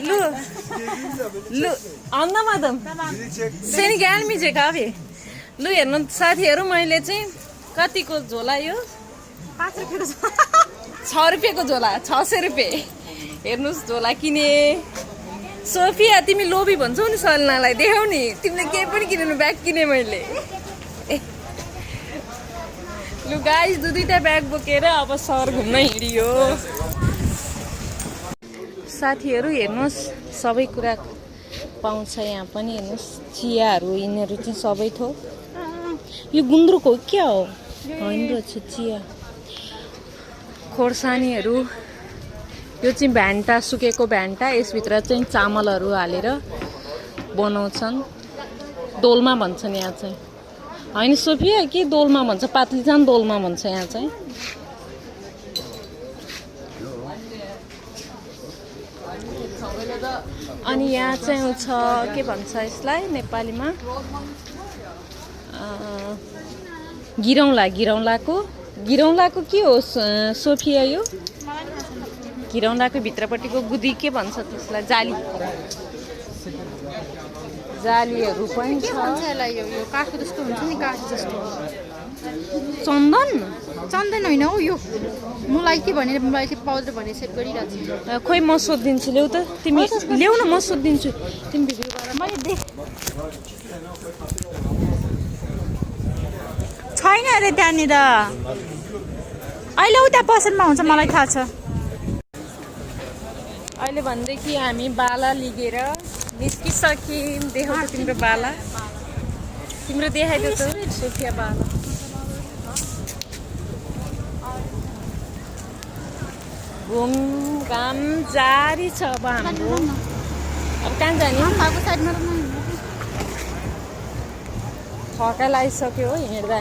Lu, Lu, anlamadım. Seni gelmeyecek abi. Lu हेर्नु साथीहरू मैले चाहिँ कतिको झोला यो 5 रुपैयाँको छ 6 रुपियाँको झोला 600 रुपियाँ हेर्नुस् झोला किने सोफिया तिमी लोभी भन्छौ नि सल्नालाई देखाउ नि तिमीले के पनि किनेनु ब्याग किने मैले लु गाइस दुईटा ब्याग बोकेर अब सहर घुम्न हिँडियो साथीहरू हेर्नुस् सबै कुरा पाउँछ यहाँ पनि हेर्नुस् चियाहरू यिनीहरू चाहिँ सबै थोक यो गुन्द्रुक हो क्या हो हैन रहेछ चिया खोर्सानीहरू यो चाहिँ भ्यान्टा सुकेको भ्यान्टा यसभित्र चाहिँ चामलहरू हालेर बनाउँछन् दोलमा भन्छन् यहाँ चाहिँ हैन सोफिया के दोलमा भन्छ पातलिजान दोलमा भन्छ यहाँ चाहिँ अनि यहाँ चाहिँ छ के भन्छ यसलाई नेपालीमा गिरौँलाको के हो सोफिया यो गिरौँलाको भित्रपट्टिको गुदी के भन्छ त्यसलाई जालीहरू पनि छ यो काठको जस्तो हुन्छ नि काठ जस्तो चन्दन होइन हौ यो मलाई के भनेर मलाई चाहिँ पाउडर भने सेट गरिरहेको छु खोइ म सोधिदिन्छु ल्याउ त तिमी ल्याउ न म सोधिदिन्छु तिमी भिडियो गर मैले देख छैन अरे त्यहाँनिर अहिले उता पसलमा हुन्छ मलाई थाहा छ अहिले भनेदेखि हामी बाला लिगेर निस्किसक्यौँ देखाउ त तिम्रो बाला तिम्रो देखाइदियो त सोफिया बाला घुमघाम जारी छ अब हाम्रो अब कहाँ जाने थकाइ लागिसक्यो हो हिँड्दा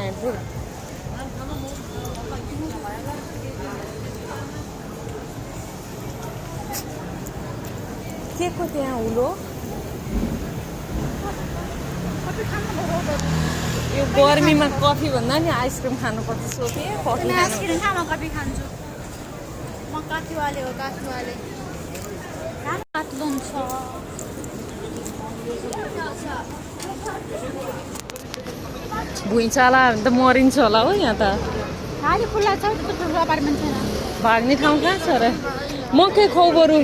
के को त्यहाँ हुलो यो गर्मीमा कफी भन्दा नि आइसक्रिम खानुपर्छ सोफिया कफी कफी खान्छु म काठीवाले हो काठीवाले काठलोन छ भुइँचाला भने त मरिन्छ होला हो यहाँ त खाली खुल्ला छ ठुलो अपार्टमेन्ट छैन भाग्ने ठाउँ कहाँ छ र म के खाऊ बरु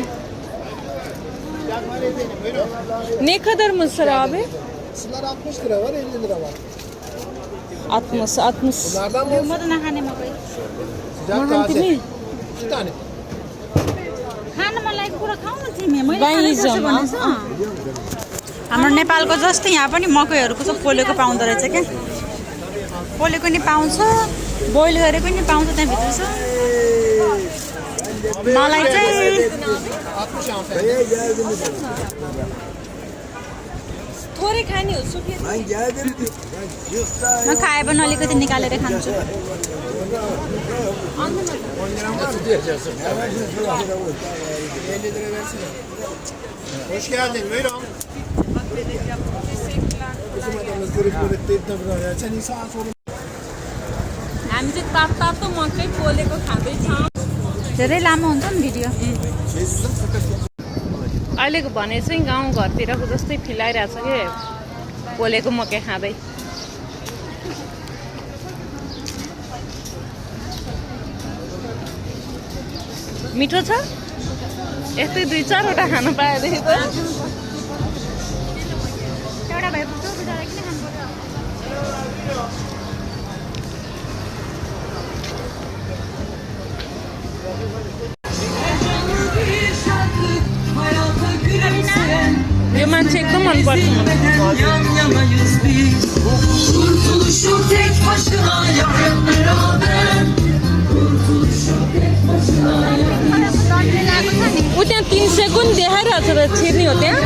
Ne kadar mısır abi? Şunlar 60 lira var, 50 lira var. 60, 60. Bunlardan mı? म त नखाने म कोही Sıcak taze. 2 tane. खान मन लागेको कुरा खाऊ न तिमी मैले गाइजम हाम्रो नेपालको जस्तै यहाँ पनि मकैहरूको चाहिँ पोलेको पाउँदो रहेछ क्या पोलेको नि पाउँछ बोइल गरेको नि पाउँछ त्यहाँभित्र छ मलाई चाहिँ थोरै खाने हो सुफिया म खाए पनि अलिकति निकालेर खान्छु Hoş geldin, buyurun. Bizim adamımız görüp görüp sen insan sorun. हामी चाहिँ तातो मकै पोलेको खाँदैछौँ धेरै लामो हुन्छ नि भिडियो अहिलेको भने चाहिँ गाउँघरतिरको जस्तै फिल आइरहेको छ कि पोलेको मकै खाँदै मिठो छ यस्तै 2-4वटा खान पाएदेखि त एउटा भएपछि बिचरा किन खानु पर्छ यो मान्छे एकदम मनपर्छ ऊ त्यहाँ 3 सेकेन्ड देखाइरहेको छ र छिर्ने हो त्यहाँ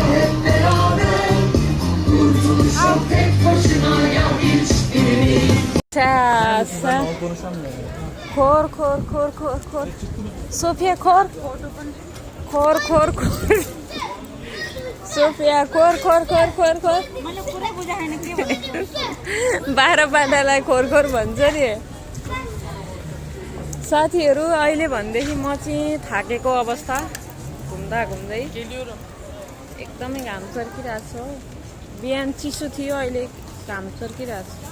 खोर खोर खोर खोर खोर सोफिया खोर खोर खोर खोर सोफिया खोर खोर खोर खोर खोर मैले पुरै बुझाएन के भनेको 12 बाटालाई खोर खोर भन्छ नि साथीहरू अहिले भनेदेखि म चाहिँ थाकेको अवस्था घुम्दा घुम्दै एकदमै घाम चर्किरहेको छ हो बिहान चिसो थियो अहिले घाम चर्किरहेको छ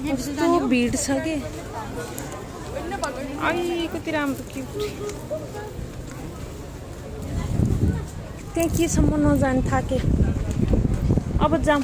कस्तो भिड छ कि आई कति राम्रो क्युट त्यहाँ केसम्म नजानु थाके अब जाऊँ